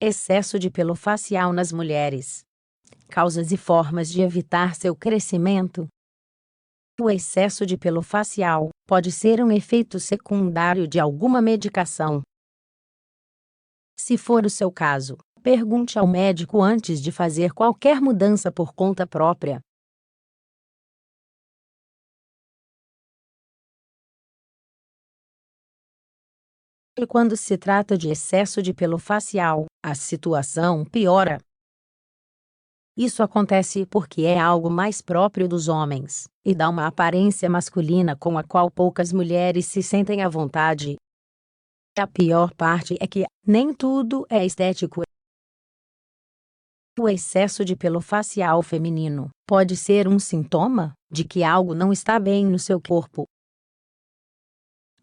Excesso de pelo facial nas mulheres. Causas e formas de evitar seu crescimento. O excesso de pelo facial pode ser um efeito secundário de alguma medicação. Se for o seu caso, pergunte ao médico antes de fazer qualquer mudança por conta própria. E quando se trata de excesso de pelo facial, a situação piora. Isso acontece porque é algo mais próprio dos homens, e dá uma aparência masculina com a qual poucas mulheres se sentem à vontade. A pior parte é que nem tudo é estético. O excesso de pelo facial feminino pode ser um sintoma de que algo não está bem no seu corpo.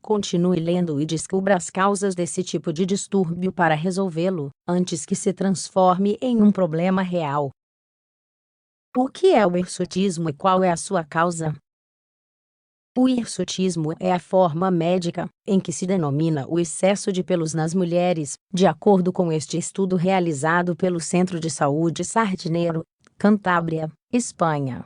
Continue lendo e descubra as causas desse tipo de distúrbio para resolvê-lo, antes que se transforme em um problema real. O que é o hirsutismo e qual é a sua causa? O hirsutismo é a forma médica em que se denomina o excesso de pelos nas mulheres, de acordo com este estudo realizado pelo Centro de Saúde Sardinero, Cantábria, Espanha.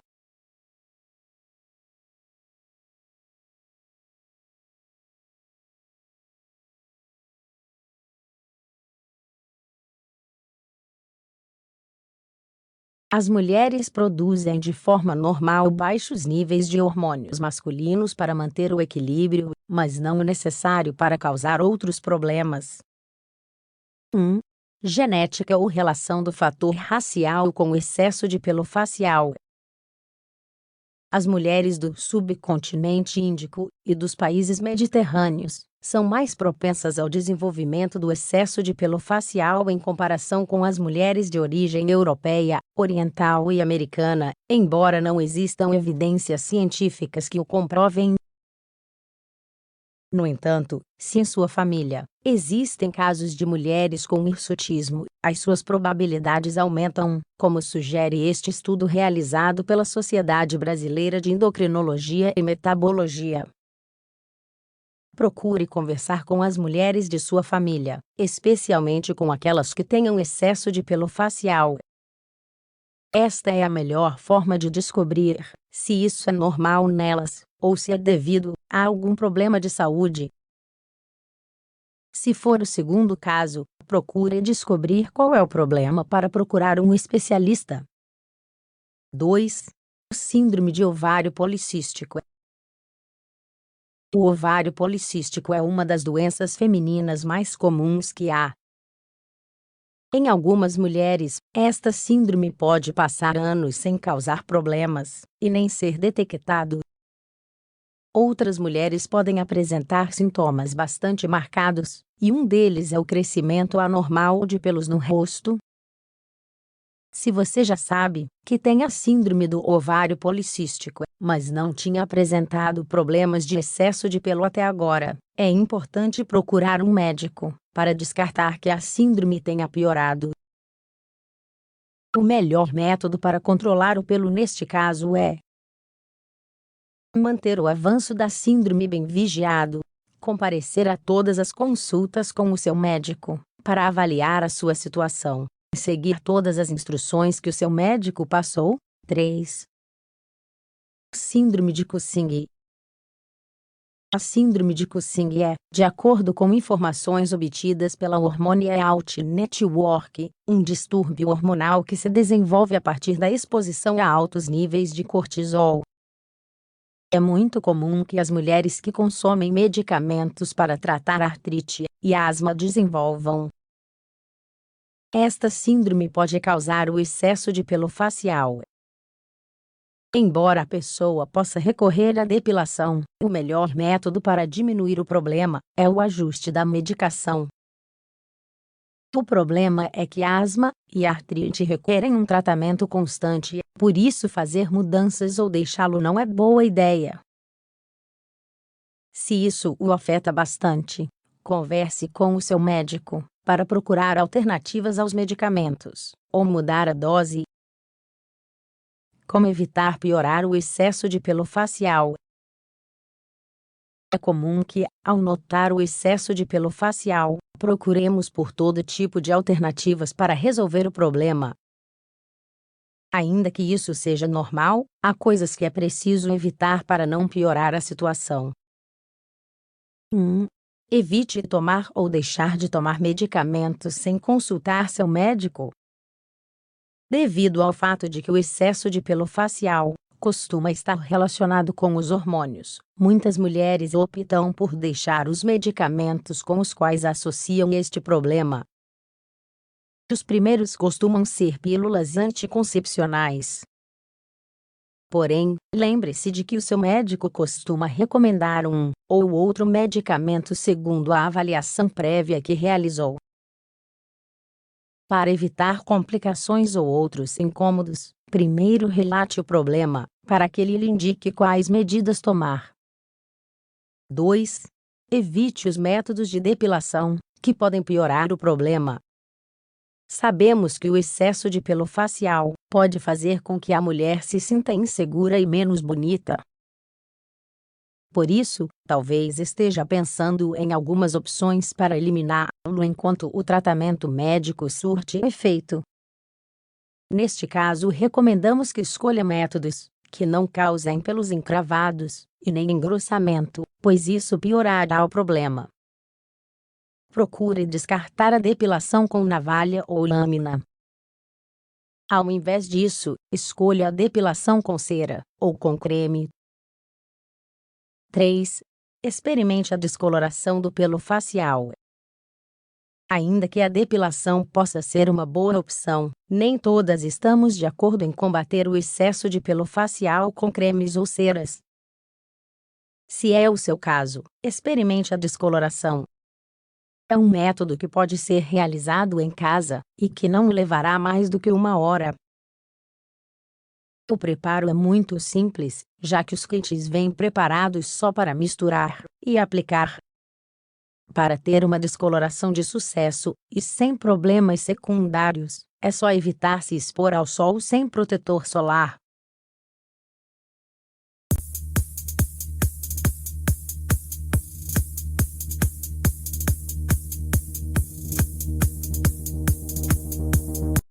As mulheres produzem de forma normal baixos níveis de hormônios masculinos para manter o equilíbrio, mas não o necessário para causar outros problemas. 1. Genética ou relação do fator racial com o excesso de pelo facial. As mulheres do subcontinente índico e dos países mediterrâneos são mais propensas ao desenvolvimento do excesso de pelo facial em comparação com as mulheres de origem europeia, oriental e americana, embora não existam evidências científicas que o comprovem. No entanto, se em sua família existem casos de mulheres com hirsutismo, as suas probabilidades aumentam, como sugere este estudo realizado pela Sociedade Brasileira de Endocrinologia e Metabologia. Procure conversar com as mulheres de sua família, especialmente com aquelas que tenham excesso de pelo facial. Esta é a melhor forma de descobrir se isso é normal nelas, ou se é devido a algum problema de saúde. Se for o segundo caso, procure descobrir qual é o problema para procurar um especialista. 2. Síndrome de ovário policístico. O ovário policístico é uma das doenças femininas mais comuns que há. Em algumas mulheres, esta síndrome pode passar anos sem causar problemas e nem ser detectado. Outras mulheres podem apresentar sintomas bastante marcados, e um deles é o crescimento anormal de pelos no rosto. Se você já sabe que tem a síndrome do ovário policístico, mas não tinha apresentado problemas de excesso de pelo até agora, é importante procurar um médico para descartar que a síndrome tenha piorado. O melhor método para controlar o pelo neste caso é manter o avanço da síndrome bem vigiado, comparecer a todas as consultas com o seu médico para avaliar a sua situação, seguir todas as instruções que o seu médico passou. 3. Síndrome de Cushing. A síndrome de Cushing é, de acordo com informações obtidas pela Hormone Health Network, um distúrbio hormonal que se desenvolve a partir da exposição a altos níveis de cortisol. É muito comum que as mulheres que consomem medicamentos para tratar artrite e asma desenvolvam. Esta síndrome pode causar o excesso de pelo facial. Embora a pessoa possa recorrer à depilação, o melhor método para diminuir o problema é o ajuste da medicação. O problema é que asma e artrite requerem um tratamento constante, por isso fazer mudanças ou deixá-lo não é boa ideia. Se isso o afeta bastante, converse com o seu médico para procurar alternativas aos medicamentos, ou mudar a dose. Como evitar piorar o excesso de pelo facial? É comum que, ao notar o excesso de pelo facial, Procuremos por todo tipo de alternativas para resolver o problema. Ainda que isso seja normal, há coisas que é preciso evitar para não piorar a situação. 1. Evite tomar ou deixar de tomar medicamentos sem consultar seu médico. Devido ao fato de que o excesso de pelo facial costuma estar relacionado com os hormônios, muitas mulheres optam por deixar os medicamentos com os quais associam este problema. Os primeiros costumam ser pílulas anticoncepcionais. Porém, lembre-se de que o seu médico costuma recomendar um ou outro medicamento segundo a avaliação prévia que realizou. Para evitar complicações ou outros incômodos, primeiro relate o problema, para que ele lhe indique quais medidas tomar. 2. Evite os métodos de depilação, que podem piorar o problema. Sabemos que o excesso de pelo facial pode fazer com que a mulher se sinta insegura e menos bonita. Por isso, talvez esteja pensando em algumas opções para eliminá-lo enquanto o tratamento médico surte efeito. Neste caso, recomendamos que escolha métodos que não causem pelos encravados e nem engrossamento, pois isso piorará o problema. Procure descartar a depilação com navalha ou lâmina. Ao invés disso, escolha a depilação com cera ou com creme. 3. Experimente a descoloração do pelo facial. Ainda que a depilação possa ser uma boa opção, nem todas estamos de acordo em combater o excesso de pelo facial com cremes ou ceras. Se é o seu caso, experimente a descoloração. É um método que pode ser realizado em casa e que não levará mais do que 1 hora. O preparo é muito simples, já que os kits vêm preparados só para misturar e aplicar. Para ter uma descoloração de sucesso e sem problemas secundários, é só evitar se expor ao sol sem protetor solar.